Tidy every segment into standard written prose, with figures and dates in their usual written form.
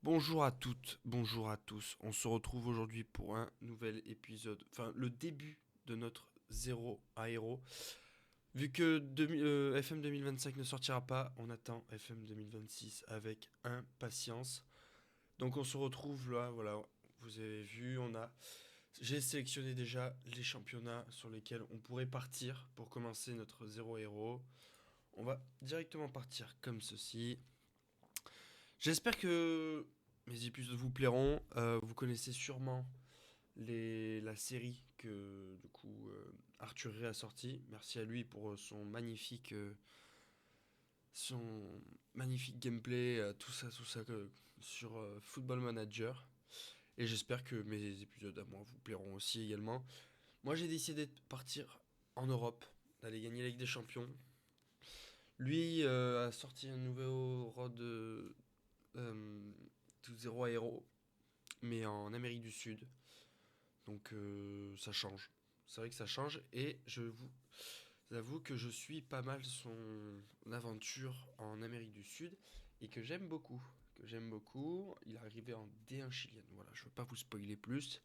Bonjour à toutes, bonjour à tous. On se retrouve aujourd'hui pour un nouvel épisode, enfin le début de notre zéro à héros. Vu que FM 2025 ne sortira pas, on attend FM 2026 avec impatience. Donc on se retrouve là, voilà, vous avez vu, j'ai sélectionné déjà les championnats sur lesquels on pourrait partir pour commencer notre zéro à héros. On va directement partir comme ceci. J'espère que mes épisodes vous plairont. Vous connaissez sûrement la série que du coup Arthur Ray a sorti. Merci à lui pour son magnifique gameplay, tout ça sur Football Manager. Et j'espère que mes épisodes à moi vous plairont aussi également. Moi j'ai décidé de partir en Europe, d'aller gagner la Ligue des Champions. Lui a sorti un nouveau road to Zero Hero, mais en Amérique du Sud. Donc ça change. C'est vrai que ça change et je vous avoue que je suis pas mal son aventure en Amérique du Sud et que j'aime beaucoup. Il est arrivé en D1 chilienne. Voilà, je veux pas vous spoiler plus.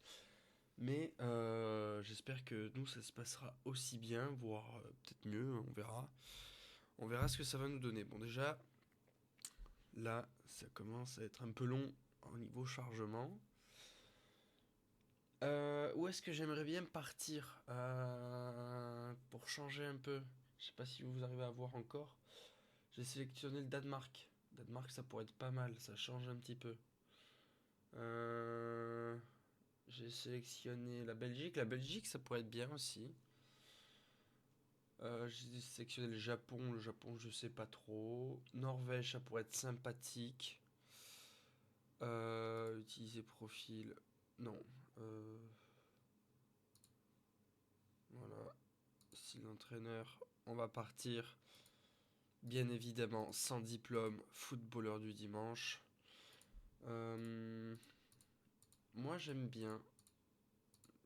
Mais j'espère que nous, ça se passera aussi bien, voire peut-être mieux, on verra. On verra ce que ça va nous donner. Bon, déjà, là, ça commence à être un peu long au niveau chargement. Où est-ce que j'aimerais bien partir pour changer un peu? Je sais pas si vous arrivez à voir encore. J'ai sélectionné le Danemark. Danemark, ça pourrait être pas mal, ça change un petit peu. Euh, j'ai sélectionné la Belgique. La Belgique, ça pourrait être bien aussi. J'ai sélectionné le Japon. Le Japon, je sais pas trop. Norvège, ça pourrait être sympathique. Utiliser profil. Non. Euh, voilà. Si l'entraîneur, on va partir. Bien évidemment, sans diplôme, footballeur du dimanche. Euh, moi, j'aime bien,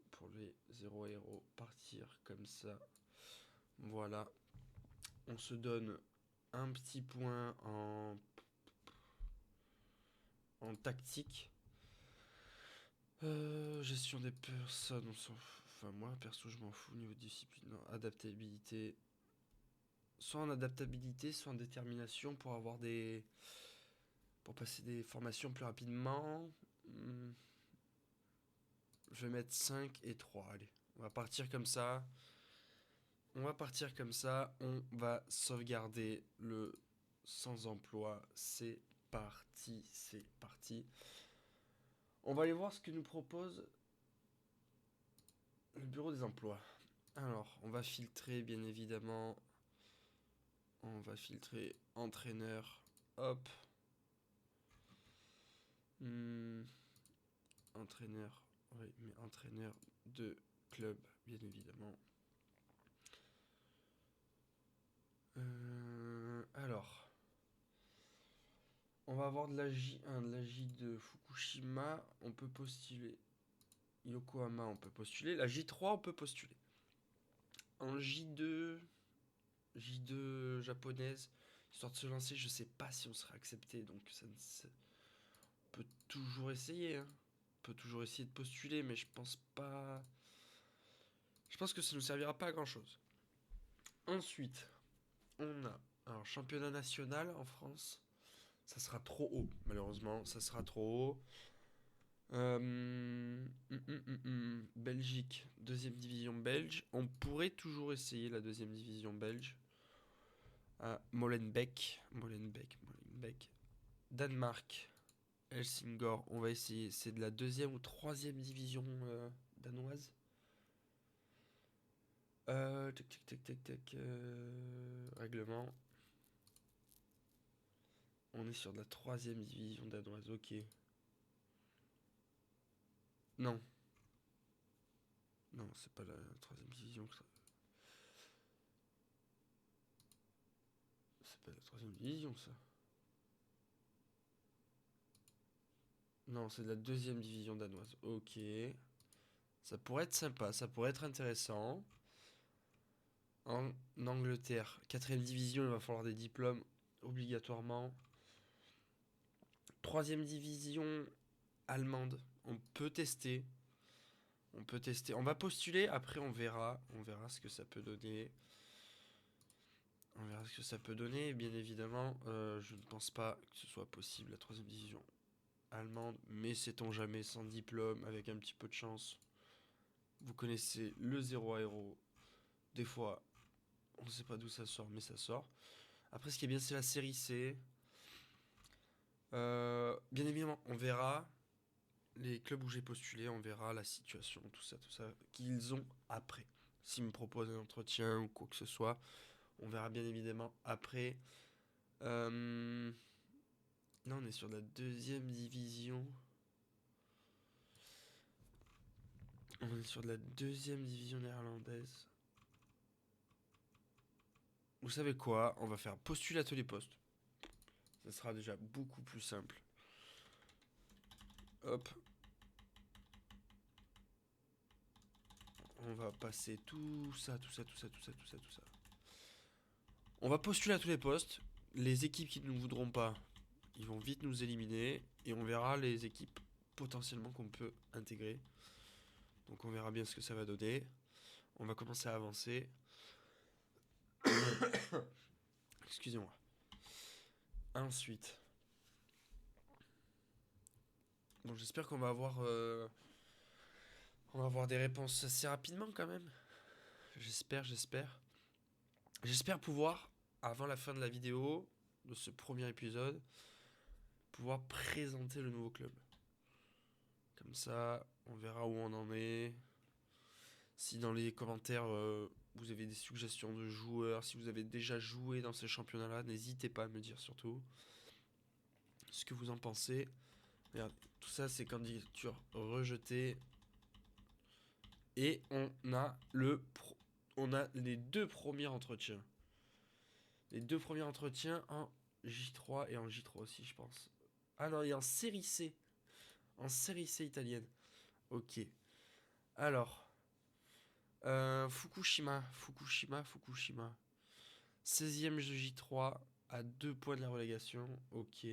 pour les zéro héros, partir comme ça. Voilà. On se donne un petit point en tactique. Gestion des personnes, on s'en fout. Enfin, moi, perso, je m'en fous. Niveau discipline, non. Adaptabilité. Soit en adaptabilité, soit en détermination pour avoir des. Pour passer des formations plus rapidement. Hmm, je vais mettre 5 et 3. Allez, on va partir comme ça. On va partir comme ça. On va sauvegarder le sans emploi. C'est parti, c'est parti. On va aller voir ce que nous propose le bureau des emplois. Alors, on va filtrer bien évidemment. On va filtrer entraîneur. Hop. Hmm, entraîneur. Oui, mais entraîneur de club, bien évidemment. Alors, on va avoir de la J1, de la J de Fukushima. On peut postuler. Yokohama, on peut postuler. La J3, on peut postuler. En J2, J2 japonaise, histoire de se lancer, je sais pas si on sera accepté. Donc, on peut toujours essayer. Hein. On peut toujours essayer de postuler, mais je pense pas. Je pense que ça nous servira pas à grand chose. Ensuite, on a alors championnat national en France. Ça sera trop haut, malheureusement. Ça sera trop haut. Belgique, deuxième division belge. On pourrait toujours essayer la deuxième division belge. Molenbeek. Danemark, Helsingor. On va essayer. C'est de la deuxième ou troisième division danoise. Règlement. On est sur de la troisième division danoise. Ok. Non. Non, c'est pas la troisième division. C'est pas la troisième division, ça. Non, c'est de la deuxième division danoise. Ok. Ça pourrait être sympa, ça pourrait être intéressant. En Angleterre, quatrième division, il va falloir des diplômes obligatoirement. Troisième division allemande. On peut tester. On peut tester. On va postuler. Après, on verra. On verra ce que ça peut donner. On verra ce que ça peut donner. Bien évidemment, je ne pense pas que ce soit possible la troisième division allemande. Mais sait-on jamais, sans diplôme, avec un petit peu de chance. Vous connaissez le 0 à 0. Des fois, on ne sait pas d'où ça sort, mais ça sort. Après, ce qui est bien, c'est la série C. Bien évidemment, on verra les clubs où j'ai postulé, on verra la situation, tout ça, qu'ils ont après. S'ils me proposent un entretien ou quoi que ce soit, on verra bien évidemment après. Là, on est sur la deuxième division. On est sur de la deuxième division néerlandaise. Vous savez quoi? On va faire postuler à tous les postes. Ça sera déjà beaucoup plus simple. Hop. On va passer tout ça. On va postuler à tous les postes. Les équipes qui ne nous voudront pas, ils vont vite nous éliminer. Et on verra les équipes potentiellement qu'on peut intégrer. Donc on verra bien ce que ça va donner. On va commencer à avancer. Excusez-moi. Ensuite. Bon, j'espère qu'on va avoir... on va avoir des réponses assez rapidement quand même. J'espère. J'espère pouvoir, avant la fin de la vidéo, de ce premier épisode, pouvoir présenter le nouveau club. Comme ça, on verra où on en est. Si dans les commentaires, vous avez des suggestions de joueurs, si vous avez déjà joué dans ces championnats-là, n'hésitez pas à me dire surtout ce que vous en pensez. Regarde, tout ça, c'est candidature rejetée. Et on a les deux premiers entretiens. Les deux premiers entretiens en J3 et en J3 aussi, je pense. Ah non, et en série C. En série C italienne. Ok. Alors. Fukushima. 16ème de J3 à 2 points de la relégation. Ok.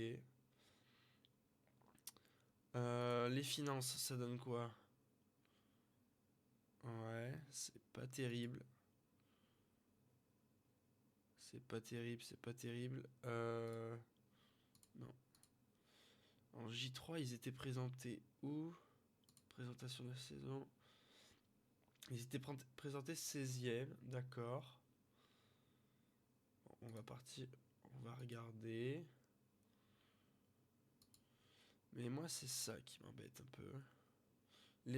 Les finances, ça donne quoi? Ouais, c'est pas terrible. C'est pas terrible. Non. En J3, ils étaient présentés où? Présentation de la saison. Ils étaient présentés 16ème, d'accord. Bon, on va partir, on va regarder. Mais moi, c'est ça qui m'embête un peu.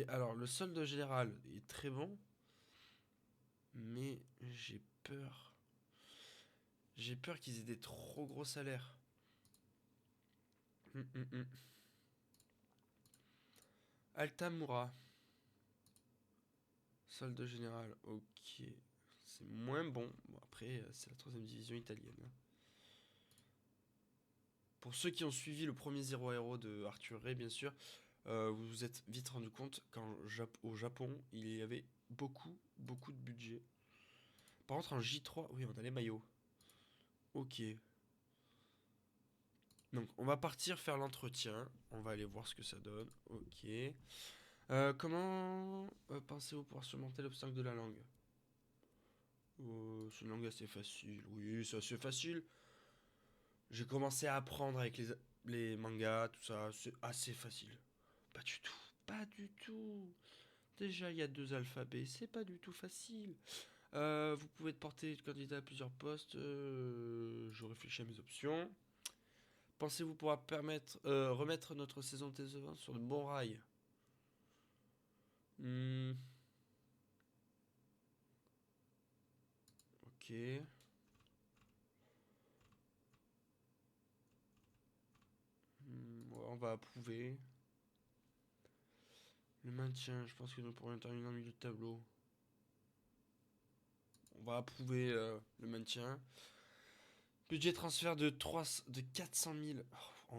Alors, le solde général est très bon. Mais j'ai peur. J'ai peur qu'ils aient des trop gros salaires. Altamura. Solde général, ok. C'est moins bon. Bon, après, c'est la troisième division italienne. Pour ceux qui ont suivi le premier 0 à 0 de Arthur Ray, bien sûr, vous vous êtes vite rendu compte qu'au Japon, il y avait beaucoup de budget. Par contre, en J3, oui, on a les maillots. Ok. Donc, on va partir faire l'entretien. On va aller voir ce que ça donne. Ok. Comment pensez-vous pouvoir surmonter l'obstacle de la langue? C'est une langue assez facile. Oui, c'est assez facile. J'ai commencé à apprendre avec les mangas, tout ça. C'est assez facile. Pas du tout. Pas du tout. Déjà, il y a 2 alphabets. C'est pas du tout facile. Vous pouvez porter candidat à plusieurs postes. Je réfléchis à mes options. Pensez-vous pouvoir remettre notre saison de TS20 sur de bons rails? Ok. Ouais, on va approuver. Le maintien, je pense que nous pourrions terminer en milieu de tableau. On va approuver le maintien. Budget transfert de 400 000. Oh,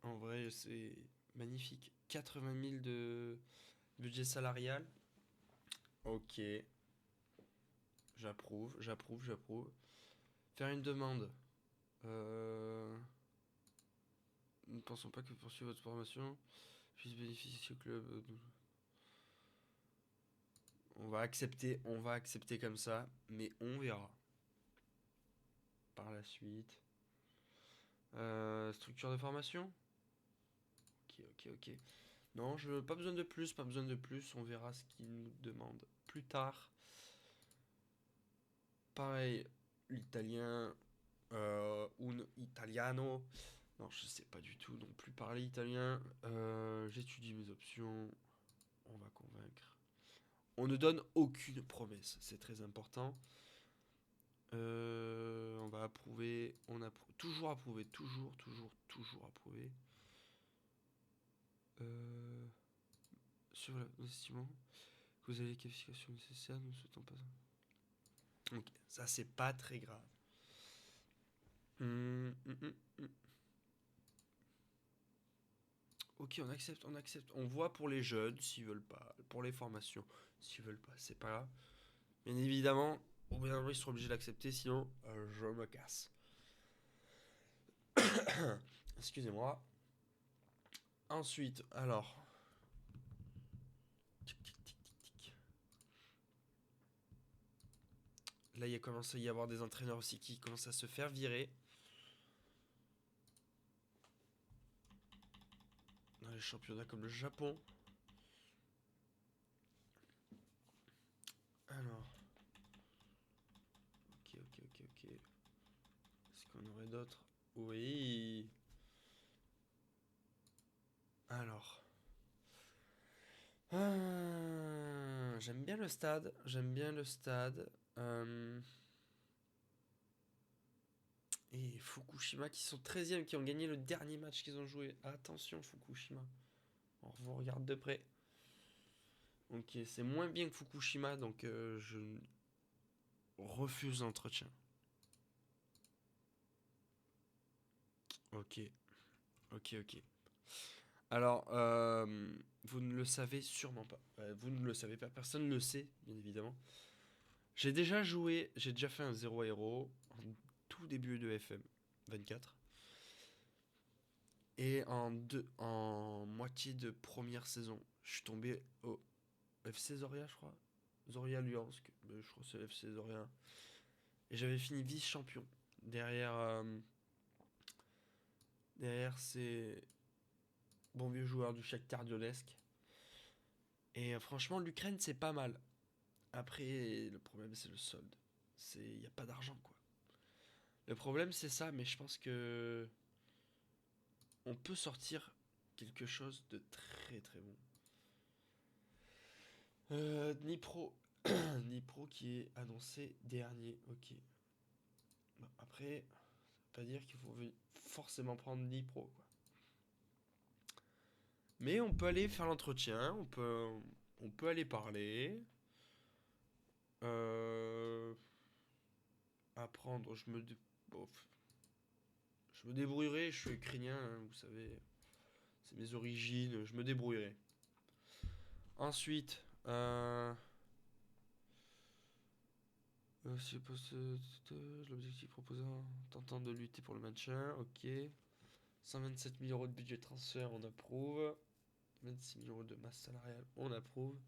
en vrai, c'est magnifique. 80 000 de budget salarial. Ok. J'approuve. Faire une demande. Nous ne pensons pas que poursuivre votre formation puisse bénéficier au club. On va accepter comme ça, mais on verra par la suite. Structure de formation. Ok. Non, pas besoin de plus, On verra ce qu'il nous demande plus tard. Pareil, l'italien, un italiano. Non, je sais pas du tout non plus parler italien. J'étudie mes options. On va convaincre. On ne donne aucune promesse, c'est très important. On va approuver. Toujours approuver. Toujours approuver. Sur l'investissement, vous avez les qualifications nécessaires, nous ne souhaitons pas ça. Ok, ça c'est pas très grave. Ok, on accepte. On voit pour les jeunes s'ils veulent pas, pour les formations s'ils veulent pas, c'est pas grave. Bien évidemment, au bout d'un moment ils seront obligés d'accepter, sinon je me casse. Excusez-moi. Ensuite, alors. Là, il commence à y avoir des entraîneurs aussi qui commencent à se faire virer. Dans les championnats comme le Japon. Alors. Ok. Est-ce qu'on aurait d'autres? Oui. Alors. J'aime bien le stade. Et Fukushima qui sont 13e, qui ont gagné le dernier match qu'ils ont joué. Attention Fukushima. On vous regarde de près. Ok, c'est moins bien que Fukushima, donc je refuse l'entretien. Ok. Alors, vous ne le savez sûrement pas. Vous ne le savez pas, personne ne le sait, bien évidemment. J'ai déjà fait un 0 héros en tout début de FM 24. Et en moitié de première saison, je suis tombé au FC Zoria, je crois. Zoria Luhansk, mais je crois que c'est FC Zoria. Et j'avais fini vice-champion. Derrière ces bons vieux joueurs du Shakhtar Donetsk. Et franchement, l'Ukraine, c'est pas mal. Après, le problème, c'est le solde. Il n'y a pas d'argent, quoi. Le problème, c'est ça, mais je pense que on peut sortir quelque chose de très très bon. Dnipro. Dnipro qui est annoncé dernier. Ok. Bon, après, ça veut pas dire qu'il faut forcément prendre Dnipro, quoi. Mais on peut aller faire l'entretien, on peut aller parler. Apprendre, je me débrouillerai, je suis ukrainien, hein, vous savez, c'est mes origines, je me débrouillerai. Ensuite, l'objectif proposant, tentant de lutter pour le maintien, ok. 127 000 euros de budget transfert, on approuve. 26 000 euros de masse salariale, on approuve.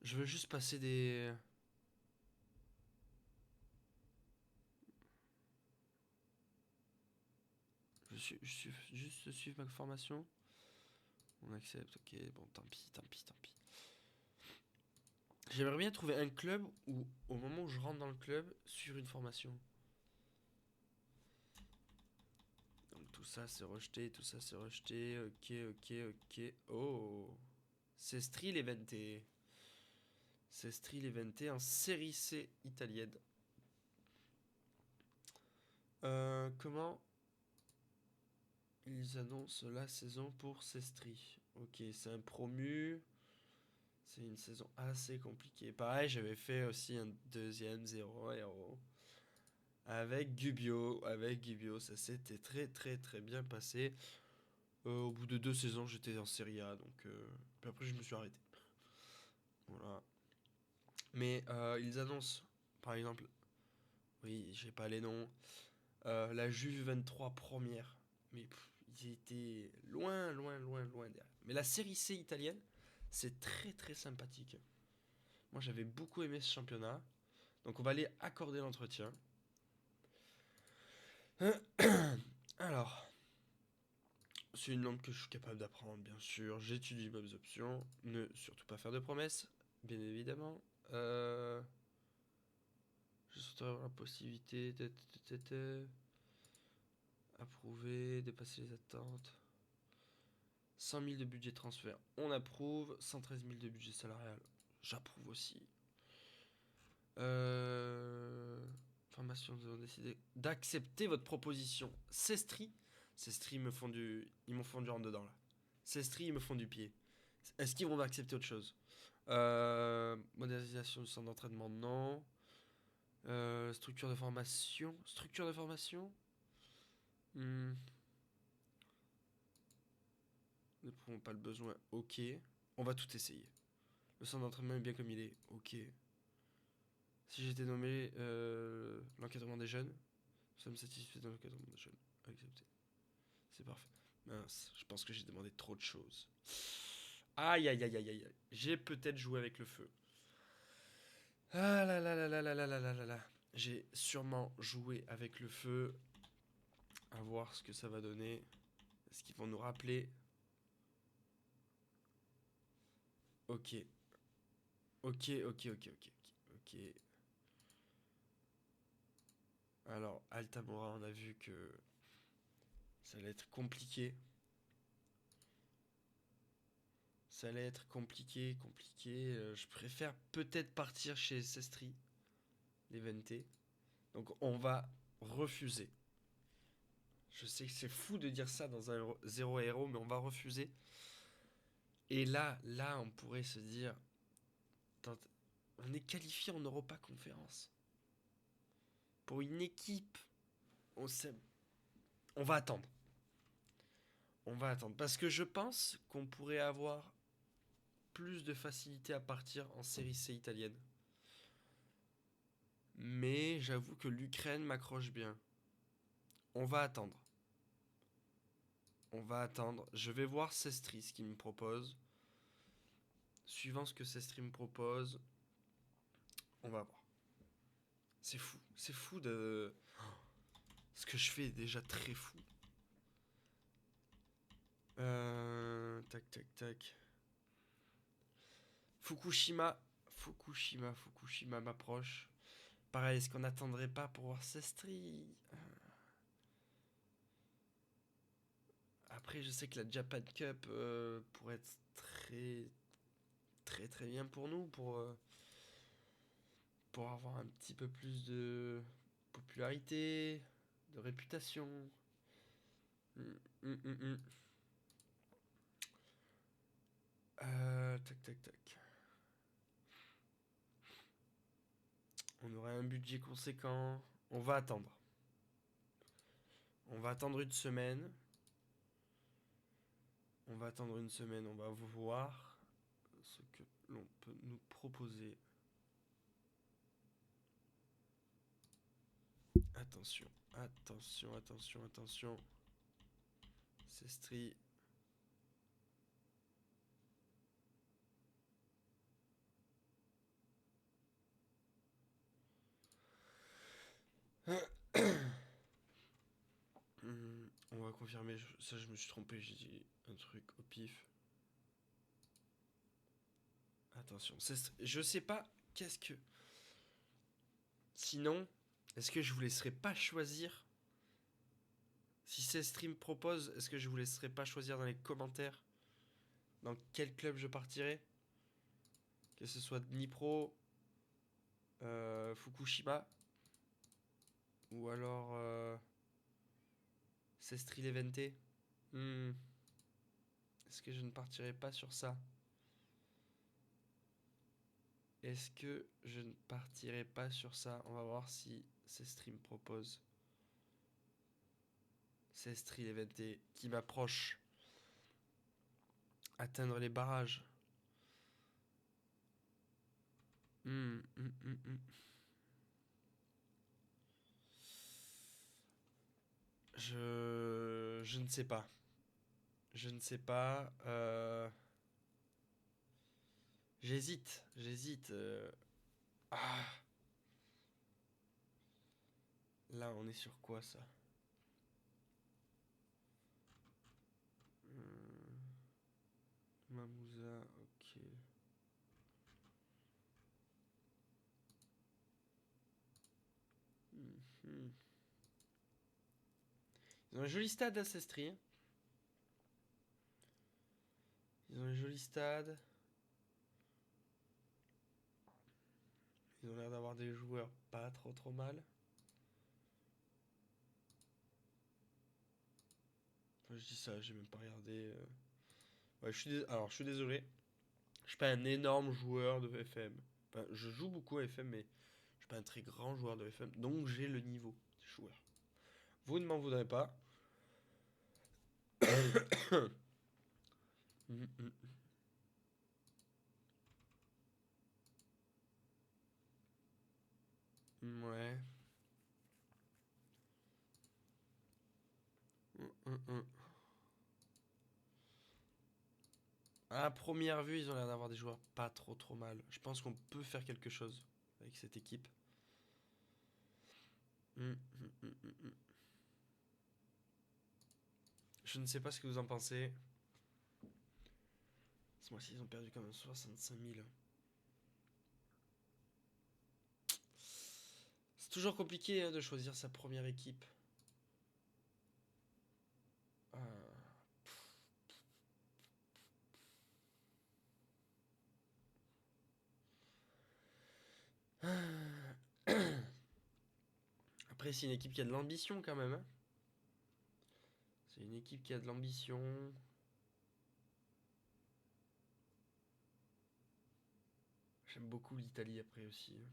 Je veux juste passer des... Je suis juste suivre ma formation. On accepte, ok, bon, tant pis. J'aimerais bien trouver un club où, au moment où je rentre dans le club, suivre une formation. Donc tout ça c'est rejeté. Ok. Oh, Sestri Levante. Sestri Levante en série C italienne. Comment ils annoncent la saison pour Sestri? Ok, c'est un promu. C'est une saison assez compliquée. Pareil, j'avais fait aussi un deuxième 0 héros. Avec Gubbio, ça s'était très très très bien passé. Au bout de 2 saisons, j'étais en Serie A, donc puis après je me suis arrêté. Voilà. Mais ils annoncent, par exemple, oui, j'ai pas les noms, la Juve 23 première. Mais ils étaient loin, loin, loin, loin derrière. Mais la série C italienne, c'est très très sympathique. Moi j'avais beaucoup aimé ce championnat. Donc on va aller accorder l'entretien. Alors, c'est une langue que je suis capable d'apprendre, bien sûr. J'étudie mes options. Ne surtout pas faire de promesses, bien évidemment. Je souhaiterais avoir la possibilité d'être approuvé, dépasser les attentes. 100 000 de budget transfert, on approuve. 113 000 de budget salarial, j'approuve aussi. Formation, nous avons décidé d'accepter votre proposition. Sestri, ils m'ont fondu en dedans là. Sestri, ils me font du pied. Est-ce qu'ils vont accepter autre chose? Modernisation du centre d'entraînement, non. Structure de formation. Structure de formation. Nous n'éprouvons pas le besoin. Ok. On va tout essayer. Le centre d'entraînement est bien comme il est. Ok. Si j'étais nommé l'encadrement des jeunes, nous sommes satisfaits de l'encadrement des jeunes. Accepté. C'est parfait. Mince, je pense que j'ai demandé trop de choses. Aïe aïe aïe aïe aïe. J'ai peut-être joué avec le feu. Ah là là là là là là là là là là. J'ai sûrement joué avec le feu. À voir ce que ça va donner. Est-ce qu'ils vont nous rappeler? Ok. Ok, ok, ok, ok, ok. Alors, Altamora, on a vu que ça allait être compliqué. Ça allait être compliqué, compliqué. Je préfère peut-être partir chez Sestri, les Vente. Donc on va refuser. Je sais que c'est fou de dire ça dans un 0 héros, mais on va refuser. Et là, on pourrait se dire, on est qualifié en Europa Conférence. Pour une équipe, on sait, on va attendre. On va attendre. Parce que je pense qu'on pourrait avoir plus de facilité à partir en série C italienne. Mais j'avoue que l'Ukraine m'accroche bien. On va attendre. On va attendre. Je vais voir Sestri ce qu'il me propose. Suivant ce que Sestri me propose, on va voir. C'est fou. C'est fou de... Ce que je fais est déjà très fou. Tac, tac, tac. Fukushima. Fukushima m'approche. Pareil, est-ce qu'on n'attendrait pas pour voir Sestri? Après, je sais que la Japan Cup pourrait être très, très, très bien pour nous, pour avoir un petit peu plus de popularité, de réputation. Hum, hum, hum, hum. Tac, tac, tac. On aurait un budget conséquent. On va attendre. On va attendre une semaine. On va attendre une semaine. On va voir ce que l'on peut nous proposer. Attention, attention, attention, attention. Sestri. On va confirmer. Ça, je me suis trompé. J'ai dit un truc au pif. Attention. Je sais pas. Qu'est-ce que. Sinon, est-ce que je vous laisserai pas choisir? Si ces streams proposent, est-ce que je vous laisserai pas choisir dans les commentaires dans quel club je partirai? Que ce soit Dnipro, Fukushima, ou alors Sestri Levente. Est-ce que je ne partirai pas sur ça? Est-ce que je ne partirai pas sur ça? On va voir si Sestri me propose. Sestri Levente qui m'approche. Atteindre les barrages. Je ne sais pas. Je ne sais pas. J'hésite. Ah, là, on est sur quoi ça? Hmm, Mamouza, ok. Mhm. Ils ont un joli stade à Sestri, hein. Ils ont un joli stade. Ils ont l'air d'avoir des joueurs pas trop mal. Enfin, je dis ça, j'ai même pas regardé. Ouais, alors, je suis désolé. Je suis pas un énorme joueur de FM. Enfin, je joue beaucoup à FM, mais je suis pas un très grand joueur de FM. Donc j'ai le niveau des joueurs. Vous ne m'en voudrez pas. Mm, mm, ouais. Mm. À première vue, ils ont l'air d'avoir des joueurs pas trop mal. Je pense qu'on peut faire quelque chose avec cette équipe. Mm. Je ne sais pas ce que vous en pensez. Ce mois-ci, ils ont perdu quand même 65 000. C'est toujours compliqué, hein, de choisir sa première équipe. Après, c'est une équipe qui a de l'ambition quand même, hein. C'est une équipe qui a de l'ambition. J'aime beaucoup l'Italie après aussi, hein.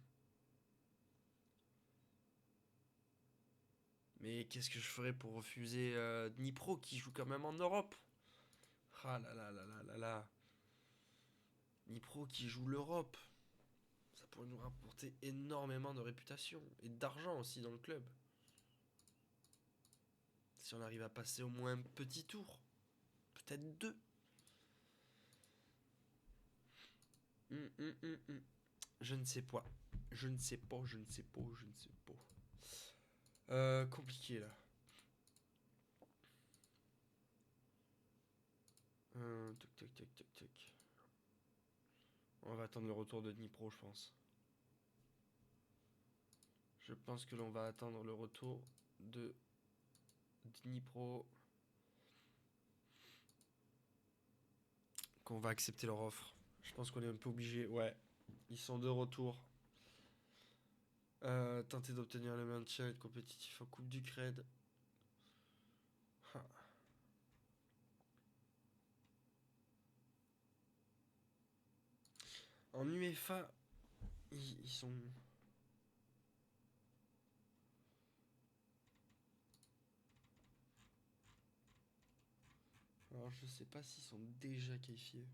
Mais qu'est-ce que je ferais pour refuser Dnipro qui joue quand même en Europe? Ah là là là là là là. Dnipro qui joue l'Europe. Ça pourrait nous rapporter énormément de réputation et d'argent aussi dans le club. Si on arrive à passer au moins un petit tour. Peut-être deux. Hum. Je ne sais pas. Je ne sais pas. Compliqué là. Toc. On va attendre le retour de Dnipro, je pense. Je pense que l'on va attendre le retour de Dnipro. Qu'on va accepter leur offre. Je pense qu'on est un peu obligé. Ouais. Ils sont de retour. Tenter d'obtenir le maintien et être compétitif en Coupe du Cred. Ah. En UEFA, ils sont. Alors je sais pas s'ils sont déjà qualifiés.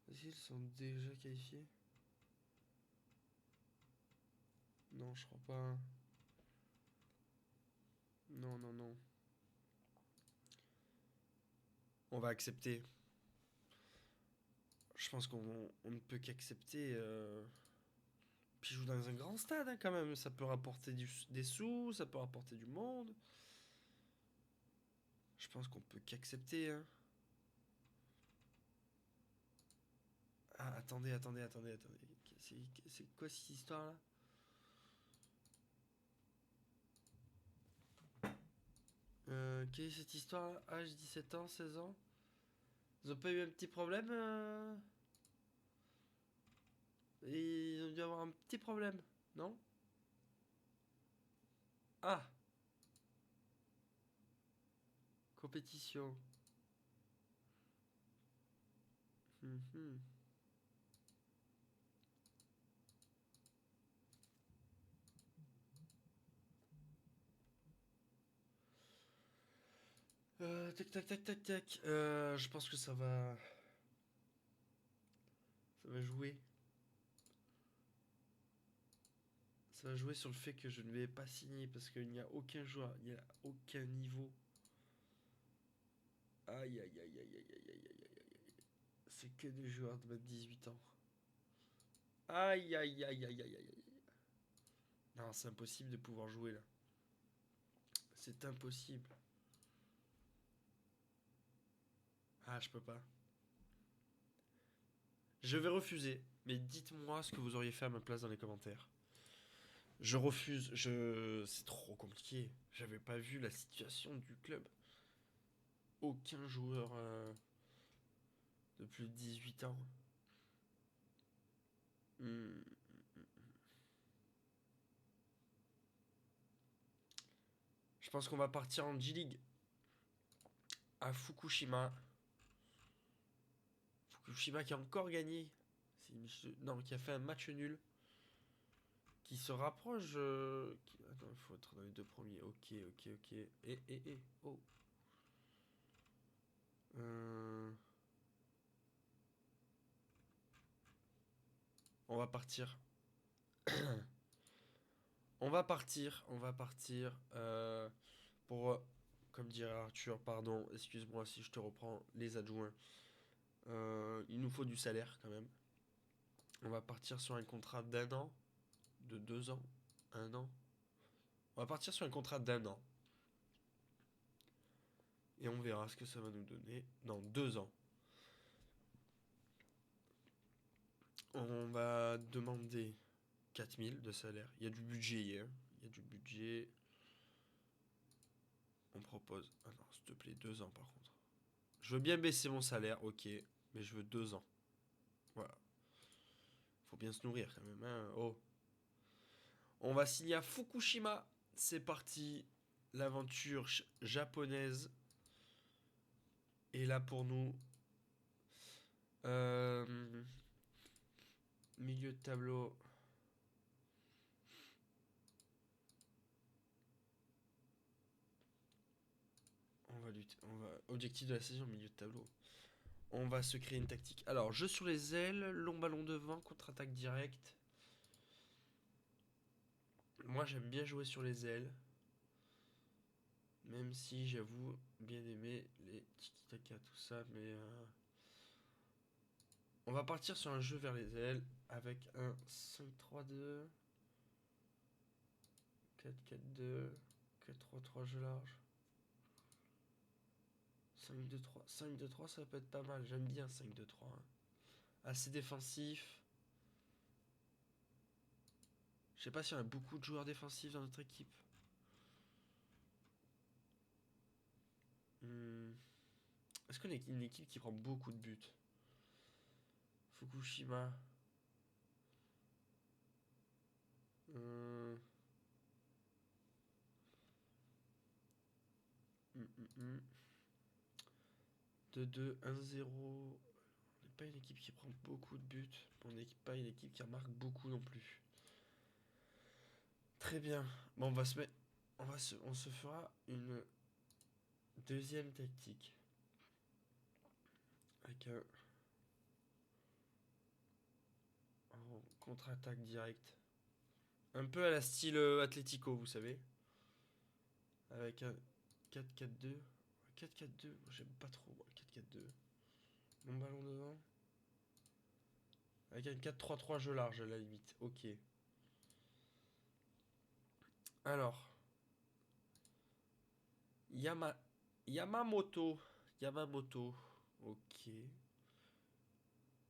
Est-ce qu'ils sont déjà qualifiés? Non, je crois pas. Non. On va accepter. Je pense qu'on ne peut qu'accepter. Puis ils jouent dans un grand stade, hein, quand même. Ça peut rapporter des sous, ça peut rapporter du monde. Je pense qu'on peut qu'accepter, hein. Ah, attendez. C'est quoi cette histoire-là? Quelle est cette histoire-là? Âge 17 ans, 16 ans? Ils ont pas eu un petit problème, Ils ont dû avoir un petit problème, non? Ah, compétition. Mhm. Tac, tac, tac, tac, tac. Je pense que ça va. Ça va jouer. Ça va jouer sur le fait que je ne vais pas signer parce qu'il n'y a aucun joueur, il n'y a aucun niveau. Aïe, aïe, aïe, aïe, aïe, aïe, aïe, aïe, aïe, aïe. C'est que des joueurs de même 18 ans. Aïe, aïe, aïe, aïe, aïe, aïe. Non, c'est impossible de pouvoir jouer là. C'est impossible. Ah, je peux pas. Je vais refuser, mais dites-moi ce que vous auriez fait à ma place dans les commentaires. Je refuse, c'est trop compliqué. J'avais pas vu la situation du club. Aucun joueur de plus de 18 ans. Hmm. Je pense qu'on va partir en G-League à Fukushima. Fukushima qui a encore gagné. Non, qui a fait un match nul. Qui se rapproche. Attends, il faut être dans les deux premiers. Ok, ok, ok. Oh. Euh, On va partir. On va partir pour, comme dirait Arthur, pardon, excuse-moi si je te reprends, les adjoints. Il nous faut du salaire quand même. On va partir sur un contrat d'un an, de 2 ans, un an. On va partir sur un contrat d'un an. Et on verra ce que ça va nous donner dans 2 ans. On va demander 4000 de salaire. Il y a du budget hier. Il y a du budget. On propose. Ah non, s'il te plaît, 2 ans par contre. Je veux bien baisser mon salaire, ok. Mais je veux 2 ans. Voilà. Faut bien se nourrir quand même, hein. Oh. On va signer à Fukushima. C'est parti. L'aventure japonaise est là pour nous. Milieu de tableau. Objectif de la saison, milieu de tableau. On va se créer une tactique. Alors, jeu sur les ailes, long ballon devant, contre-attaque directe. Moi, j'aime bien jouer sur les ailes. Même si j'avoue bien aimer les tiki-taka, tout ça. Mais on va partir sur un jeu vers les ailes avec un 5-3-2. 4-4-2. 4-3-3 jeu large. 5-2-3. 5-2-3, ça peut être pas mal. J'aime bien 5-2-3. Hein. Assez défensif. Je sais pas si on a beaucoup de joueurs défensifs dans notre équipe. Est-ce qu'on est une équipe qui prend beaucoup de buts? Fukushima. Euh... 2-2, 1-0. On n'est pas une équipe qui prend beaucoup de buts. On n'est pas une équipe qui remarque beaucoup non plus. Très bien. Bon, on va se mettre. On se fera une deuxième tactique. Avec un. En contre-attaque directe. Un peu à la style Atlético, vous savez. Avec un 4-4-2. 4-4-2, j'aime pas trop moi, 4-4-2. Mon ballon devant. Avec un 4-3-3 jeu large à la limite. Ok. Alors. Yamamoto. Yamamoto. Ok.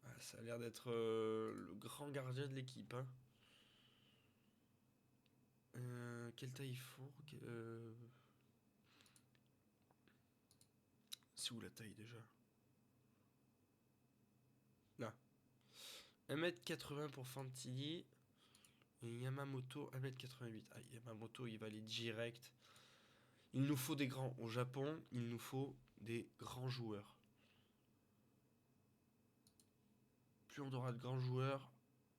Ah, ça a l'air d'être le grand gardien de l'équipe. Hein. Quelle taille il faut C'est où la taille déjà? Là. 1m80 pour Fantini. Et Yamamoto 1m88. Ah, Yamamoto il va aller direct. Il nous faut des grands. Au Japon, il nous faut des grands joueurs. Plus on aura de grands joueurs,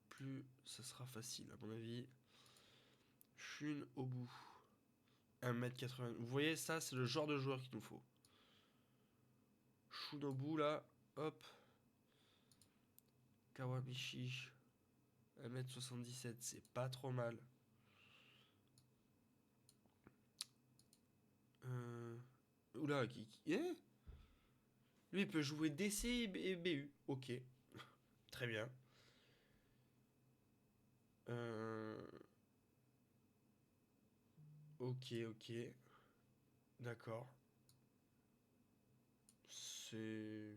plus ça sera facile à mon avis. Shun au bout. 1m80. Vous voyez, ça c'est le genre de joueur qu'il nous faut. Shunobu là, hop. Kawamishi, 1m77, c'est pas trop mal. Oula, lui il peut jouer DC et BU, ok. Très bien. Ok, ok. D'accord. C'est...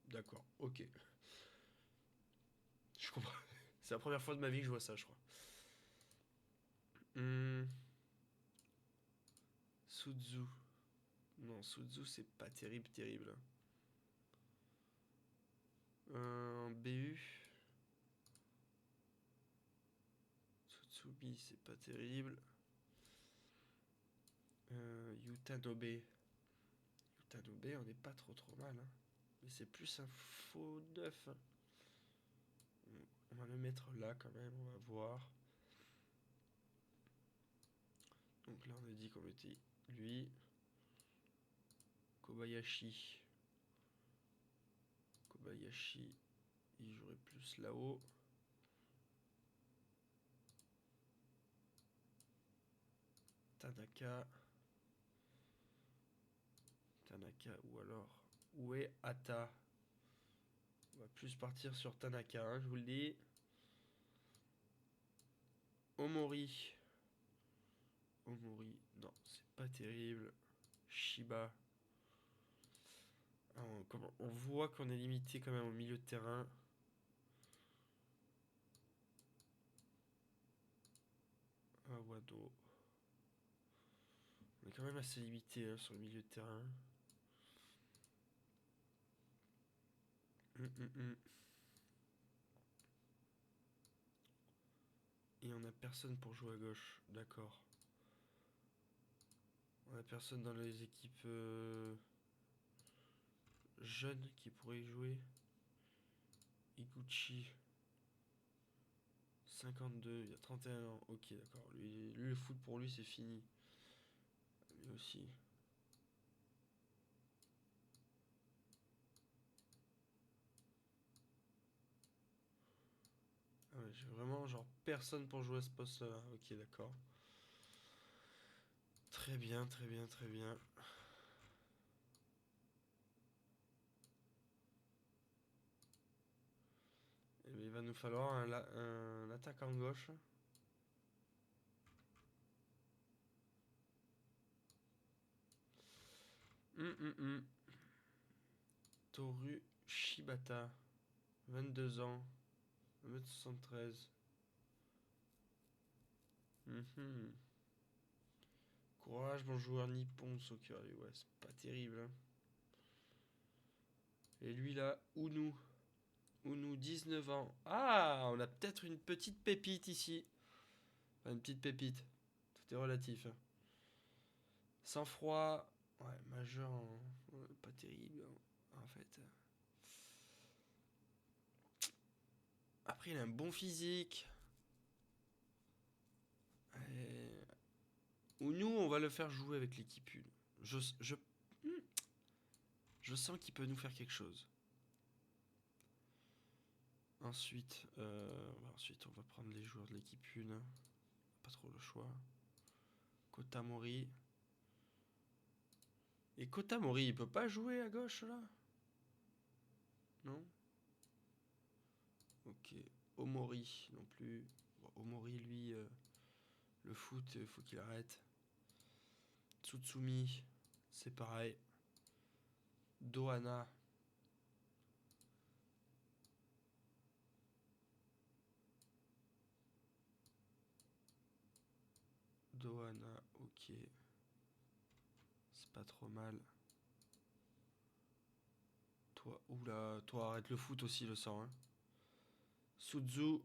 D'accord, ok. Je comprends. C'est la première fois de ma vie que je vois ça, je crois. Hmm, Suzu. Non, Suzu, c'est pas terrible, terrible. BU. Tsutsubi, c'est pas terrible. Yutanobe. Yutanobe, on n'est pas trop mal. Hein. Mais c'est plus un faux neuf. Hein. On va le mettre là quand même, on va voir. Donc là, on a dit qu'on mettait lui. Kobayashi. Kobayashi, il jouerait plus là-haut. Tanaka. Tanaka ou alors Uehata. On va plus partir sur Tanaka, hein, je vous le dis. Omori. Omori, non, c'est pas terrible. Shiba. Ah, on voit qu'on est limité quand même au milieu de terrain. Wado. On est quand même assez limité hein, sur le milieu de terrain. Hum, hum, hum. Et on a personne pour jouer à gauche, d'accord. On a personne dans les équipes jeunes qui pourraient y jouer. Iguchi. 52, il y a 31 ans. Ok, d'accord. Lui, le foot pour lui, c'est fini. Lui aussi. Ah ouais, j'ai vraiment genre personne pour jouer à ce poste-là. Ok, d'accord. Très bien, très bien, très bien. Eh bien, il va nous falloir un attaquant gauche. Hum. Toru Shibata, 22 ans, 1m73. Mhm. Courage, bon joueur nippon, soccer. Ouais, c'est pas terrible. Hein. Et lui là, Unu. Unu, 19 ans. Ah, on a peut-être une petite pépite ici. Enfin, une petite pépite. Tout est relatif. Hein. Sang-froid. Ouais, majeur. Ouais, pas terrible. En fait. Après, il a un bon physique. Ou nous, on va le faire jouer avec l'équipe 1. Je sens qu'il peut nous faire quelque chose. Ensuite, on va prendre les joueurs de l'équipe 1. Pas trop le choix. Kotamori. Et Kotamori, il peut pas jouer à gauche là? Non? Ok. Omori non plus. Bon, Omori, lui, le foot, il faut qu'il arrête. Tsutsumi, c'est pareil. Dohana. Dohana, ok. C'est pas trop mal. Toi, oula, toi arrête le foot aussi, le sang. Hein. Suzu,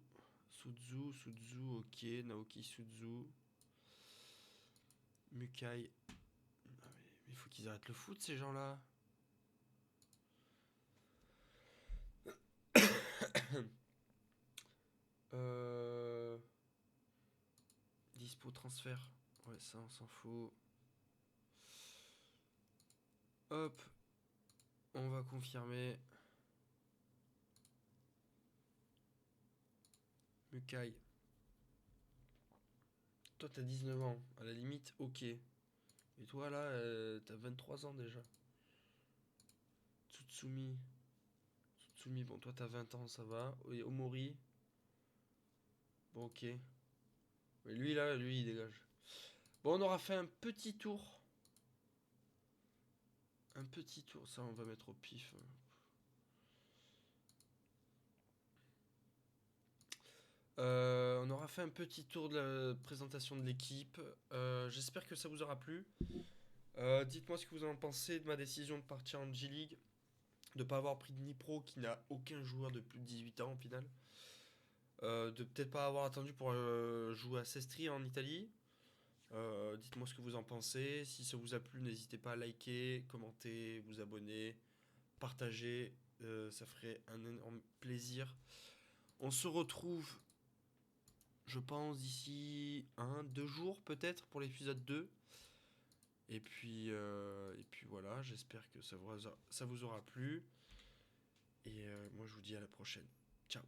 ok. Naoki Suzu. Mukai. Ah, mais il faut qu'ils arrêtent le foot, ces gens-là. euh... Dispo transfert. Ouais, ça, on s'en fout. Hop. On va confirmer. Mukai. Toi, t'as 19 ans. À la limite, ok. Et toi, là, t'as 23 ans déjà. Tsutsumi. Tsutsumi, bon, toi, t'as 20 ans, ça va. Et Omori. Bon, ok. Mais lui, là, lui, il dégage. Bon, on aura fait un petit tour. Un petit tour, ça, on va mettre au pif. On aura fait un petit tour de la présentation de l'équipe. J'espère que ça vous aura plu. Dites-moi ce que vous en pensez de ma décision de partir en G-League. De ne pas avoir pris de Nipro qui n'a aucun joueur de plus de 18 ans au final. De peut-être pas avoir attendu pour jouer à Sestri en Italie. Dites-moi ce que vous en pensez. Si ça vous a plu, n'hésitez pas à liker, commenter, vous abonner, partager. Ça ferait un énorme plaisir. On se retrouve, je pense, d'ici 2 jours peut-être pour l'épisode 2. Et puis voilà, j'espère que ça vous aura plu. Et moi je vous dis à la prochaine. Ciao.